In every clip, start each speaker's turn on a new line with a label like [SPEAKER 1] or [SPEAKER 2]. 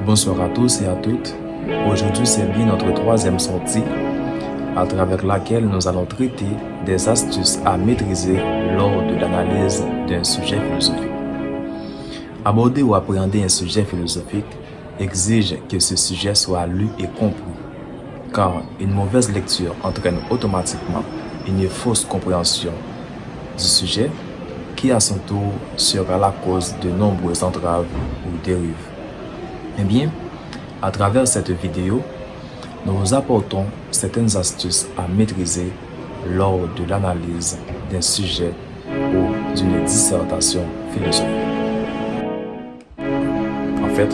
[SPEAKER 1] Bonsoir à tous et à toutes. Aujourd'hui, c'est bien notre troisième sortie à travers laquelle nous allons traiter des astuces à maîtriser lors de l'analyse d'un sujet philosophique. Aborder ou appréhender un sujet philosophique exige que ce sujet soit lu et compris, car une mauvaise lecture entraîne automatiquement une fausse compréhension du sujet qui à son tour sera la cause de nombreuses entraves ou dérives. Eh bien, à travers cette vidéo, nous vous apportons certaines astuces à maîtriser lors de l'analyse d'un sujet ou d'une dissertation philosophique. En fait,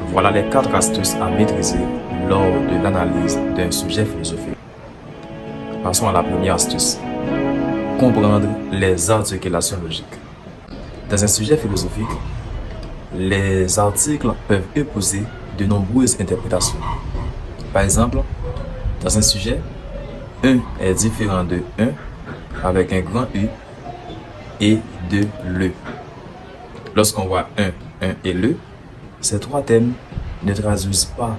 [SPEAKER 1] voilà les 4 astuces à maîtriser lors de l'analyse d'un sujet philosophique. Passons à la première astuce. Comprendre les articulations logiques. Dans un sujet philosophique, les articles peuvent épouser de nombreuses interprétations. Par exemple, dans un sujet, un est différent de un avec un grand U et de le. Lorsqu'on voit un et le, ces 3 thèmes ne traduisent pas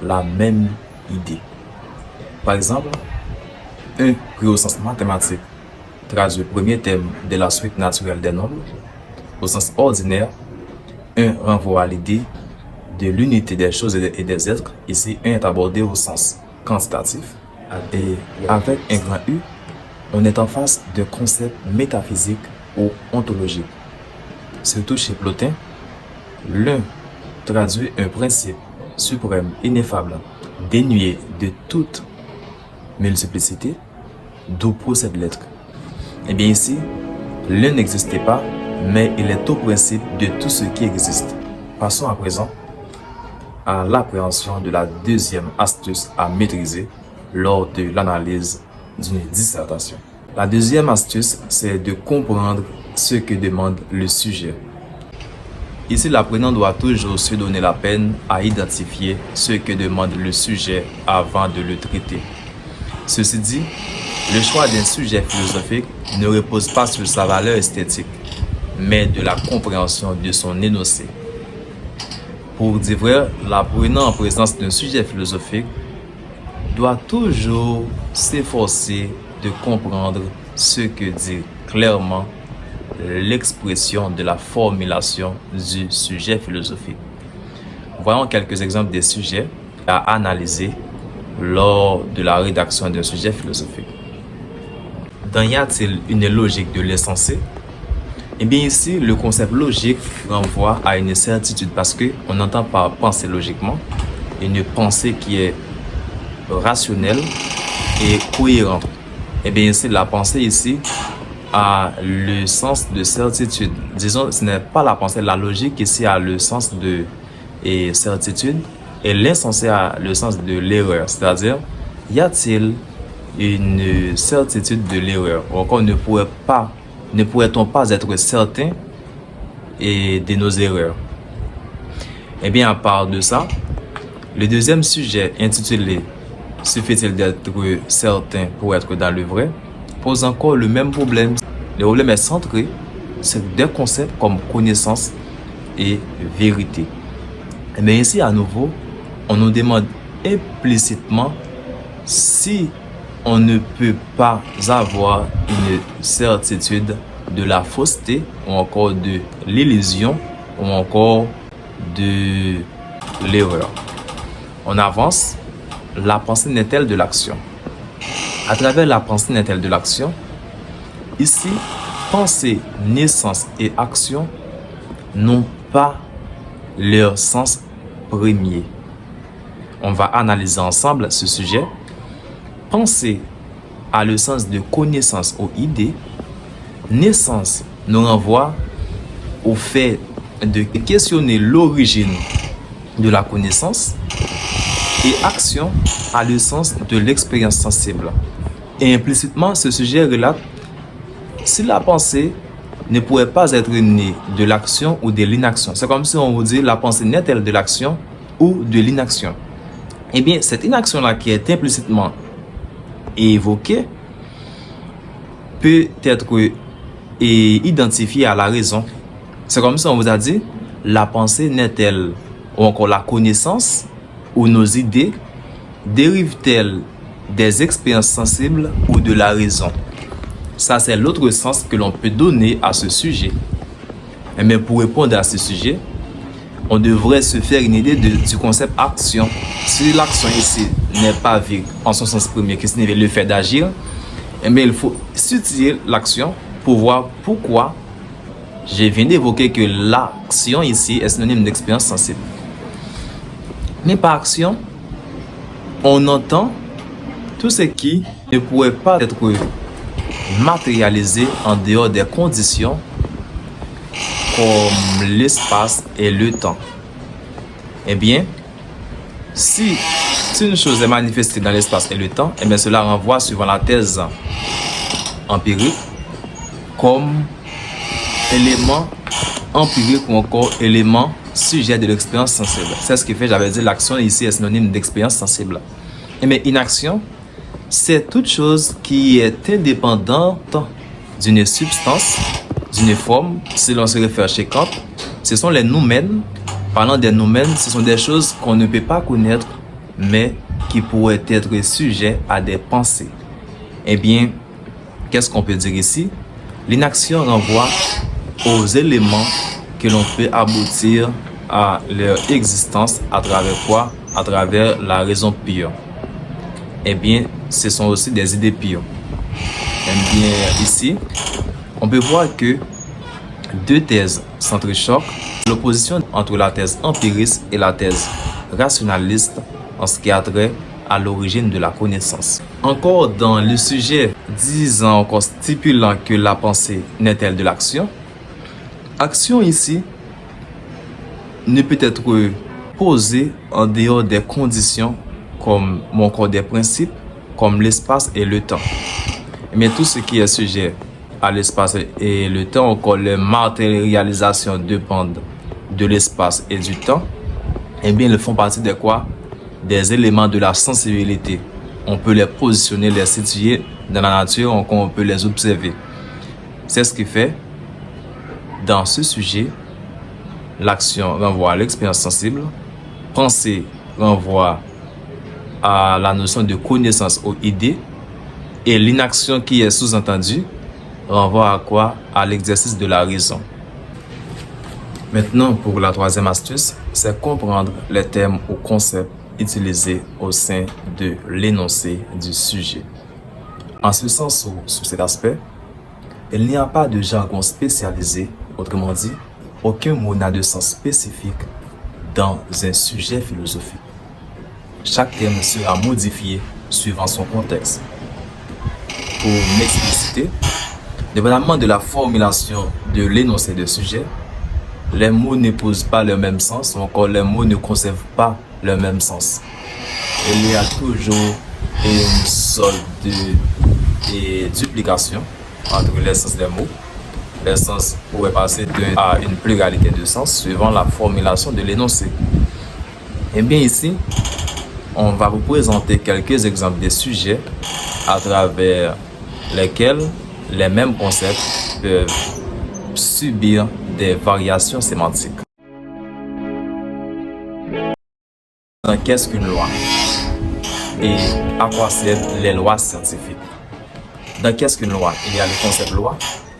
[SPEAKER 1] la même idée. Par exemple, un pris au sens mathématique traduit le premier thème de la suite naturelle des nombres. Au sens ordinaire, un renvoie à l'idée de l'unité des choses et des êtres. Ici, un est abordé au sens quantitatif. Et avec un grand U, on est en face de concepts métaphysiques ou ontologiques. Surtout chez Plotin, l'un traduit un principe suprême, ineffable, dénué de toute multiplicité, d'où procède l'être. Et bien ici, l'un n'existait pas, mais il est au principe de tout ce qui existe. Passons à présent à l'appréhension de la deuxième astuce à maîtriser lors de l'analyse d'une dissertation. La deuxième astuce, c'est de comprendre ce que demande le sujet. Ici, l'apprenant doit toujours se donner la peine à identifier ce que demande le sujet avant de le traiter. Ceci dit, le choix d'un sujet philosophique ne repose pas sur sa valeur esthétique, mais de la compréhension de son énoncé. Pour dire vrai, l'apprenant en présence d'un sujet philosophique doit toujours s'efforcer de comprendre ce que dit clairement l'expression de la formulation du sujet philosophique. Voyons quelques exemples des sujets à analyser lors de la rédaction d'un sujet philosophique. Dans y a-t-il une logique de l'insensé? Eh bien ici, le concept logique renvoie à une certitude parce qu'on entend par penser logiquement une pensée qui est rationnelle et cohérente. Eh bien ici, la pensée ici a le sens de certitude. Disons, ce n'est pas la pensée, la logique ici a le sens de certitude et l'insensé a le sens de l'erreur. C'est-à-dire, y a-t-il une certitude de l'erreur? Ou encore, ne pourrait-on pas être certain de nos erreurs? Eh bien, à part de ça, le deuxième sujet intitulé « Suffit-il d'être certain pour être dans le vrai ?» pose encore le même problème. Le problème est centré sur des concepts comme connaissance et vérité. Mais ici, à nouveau, on nous demande implicitement si on ne peut pas avoir une certitude de la fausseté ou encore de l'illusion ou encore de l'erreur. On avance, la pensée n'est-elle de l'action? À travers la pensée n'est-elle de l'action? Ici, pensée, naissance et action n'ont pas leur sens premier. On va analyser ensemble ce sujet. Pensée a le sens de connaissance ou idée. Naissance nous renvoie au fait de questionner l'origine de la connaissance. Et action a le sens de l'expérience sensible. Et implicitement, ce sujet relate si la pensée ne pourrait pas être née de l'action ou de l'inaction. C'est comme si on vous dit la pensée n'est-elle de l'action ou de l'inaction. Eh bien, cette inaction-là qui est implicitement évoquée peut être identifiée à la raison. C'est comme si on vous a dit la pensée n'est-elle ou encore la connaissance ou nos idées dérivent-elles des expériences sensibles ou de la raison? Ça, c'est l'autre sens que l'on peut donner à ce sujet. Mais pour répondre à ce sujet, on devrait se faire une idée du concept action. Si l'action ici n'est pas vue en son sens premier, qui signifie le fait d'agir, mais il faut étudier l'action pour voir pourquoi je viens d'évoquer que l'action ici est synonyme d'expérience sensible. Mais par action, on entend tout ce qui ne pourrait pas être matérialisé en dehors des conditions comme l'espace et le temps. Eh bien, si une chose est manifestée dans l'espace et le temps, eh bien cela renvoie, suivant la thèse empirique, comme élément empirique ou encore élément sujet de l'expérience sensible. C'est ce qui fait, j'avais dit, l'action ici est synonyme d'expérience sensible. Mais inaction, c'est toute chose qui est indépendante d'une substance, d'une forme. Si l'on se réfère chez Kant, ce sont les noumènes. Parlant des noumènes, ce sont des choses qu'on ne peut pas connaître, mais qui pourraient être sujets à des pensées. Eh bien, qu'est-ce qu'on peut dire ici? L'inaction renvoie aux éléments que l'on peut aboutir à leur existence à travers quoi? À travers la raison pure. Eh bien, ce sont aussi des idées pures. Eh bien, ici, on peut voir que deux thèses s'entrechoquent. L'opposition entre la thèse empiriste et la thèse rationaliste en ce qui a trait à l'origine de la connaissance. Encore dans le sujet disant, encore stipulant que la pensée n'est-elle de l'action, action ici ne peut être posée en dehors des conditions comme encore des principes comme l'espace et le temps. Mais tout ce qui est sujet à l'espace et le temps, encore les matérialisations dépendent de l'espace et du temps, eh bien ils font partie de quoi? Des éléments de la sensibilité. On peut les positionner, les situer dans la nature, encore on peut les observer. C'est ce qui fait, dans ce sujet, l'action renvoie à l'expérience sensible, penser renvoie à la notion de connaissance ou idée, et l'inaction qui est sous-entendue renvoie à quoi? À l'exercice de la raison. Maintenant, pour la troisième astuce, c'est comprendre les termes ou concepts utilisés au sein de l'énoncé du sujet. En ce sens ou sous cet aspect, il n'y a pas de jargon spécialisé, autrement dit, aucun mot n'a de sens spécifique dans un sujet philosophique. Chaque terme sera modifié suivant son contexte. Pour m'expliciter, dépendamment de la formulation de l'énoncé de sujet, les mots n'épousent pas le même sens, ou encore les mots ne conservent pas le même sens. Il y a toujours une sorte de duplication entre les sens des mots. Les sens pourraient passer à une pluralité de sens suivant la formulation de l'énoncé. Et bien ici, on va vous présenter quelques exemples de sujets à travers lesquels les mêmes concepts peuvent subir des variations sémantiques. Qu'est-ce qu'une loi? Et à quoi servent les lois scientifiques? Dans qu'est-ce qu'une loi? Il y a le concept loi.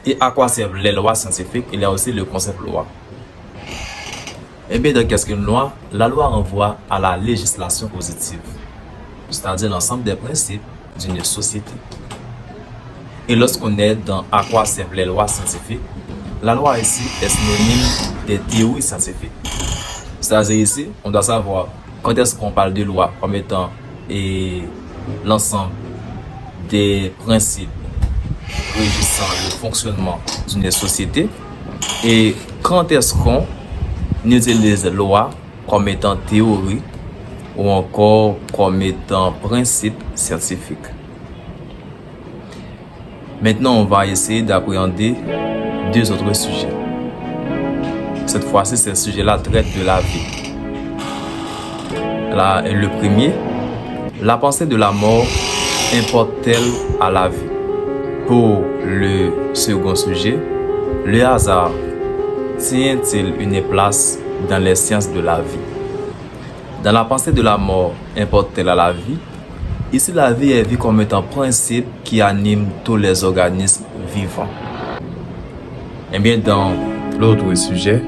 [SPEAKER 1] Et à quoi servent les lois scientifiques? Il y a aussi le concept loi. Eh bien, dans qu'est-ce qu'une loi? La loi renvoie à la législation positive, c'est-à-dire l'ensemble des principes d'une société. Et lorsqu'on est dans à quoi servent les lois scientifiques, la loi ici est synonyme des théories scientifiques. C'est-à-dire ici, on doit savoir quand est-ce qu'on parle de loi comme étant l'ensemble des principes régissant le fonctionnement d'une société et quand est-ce qu'on utilise loi comme étant théorie ou encore comme étant principe scientifique. Maintenant, on va essayer d'appréhender deux autres sujets. Cette fois-ci, ces sujets-là traitent de la vie. Le premier, la pensée de la mort importe-t-elle à la vie? Pour le second sujet, le hasard tient-il une place dans les sciences de la vie? Dans la pensée de la mort, importe-t-elle à la vie? Ici, la vie est vue comme étant un principe qui anime tous les organismes vivants. Et bien, dans l'autre sujet,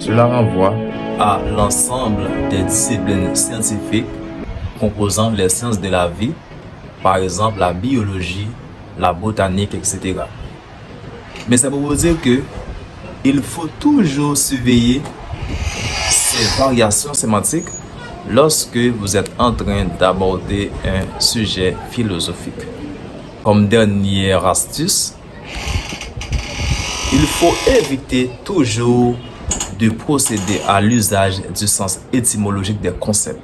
[SPEAKER 1] cela renvoie à l'ensemble des disciplines scientifiques composant les sciences de la vie, par exemple la biologie, la botanique, etc. Mais ça veut vous dire que il faut toujours surveiller ces variations sémantiques lorsque vous êtes en train d'aborder un sujet philosophique. Comme dernière astuce, il faut éviter toujours de procéder à l'usage du sens étymologique des concepts.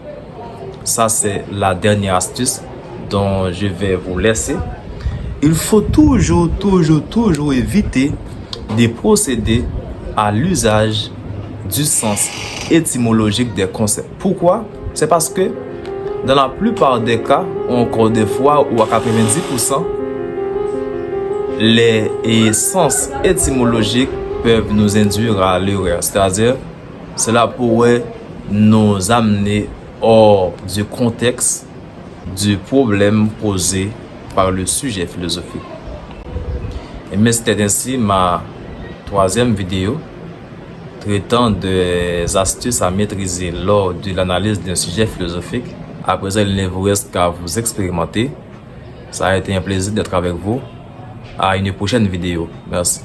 [SPEAKER 1] Ça, c'est la dernière astuce dont je vais vous laisser. Il faut toujours éviter de procéder à l'usage du sens étymologique des concepts. Pourquoi? C'est parce que dans la plupart des cas, encore des fois ou à 90%, les sens étymologiques peuvent nous induire à l'erreur. C'est-à-dire, cela pourrait nous amener hors du contexte du problème posé par le sujet philosophique. Et c'était ainsi ma troisième vidéo traitant des astuces à maîtriser lors de l'analyse d'un sujet philosophique. À présent, il ne vous reste qu'à vous expérimenter. Ça a été un plaisir d'être avec vous. À une prochaine vidéo. Merci.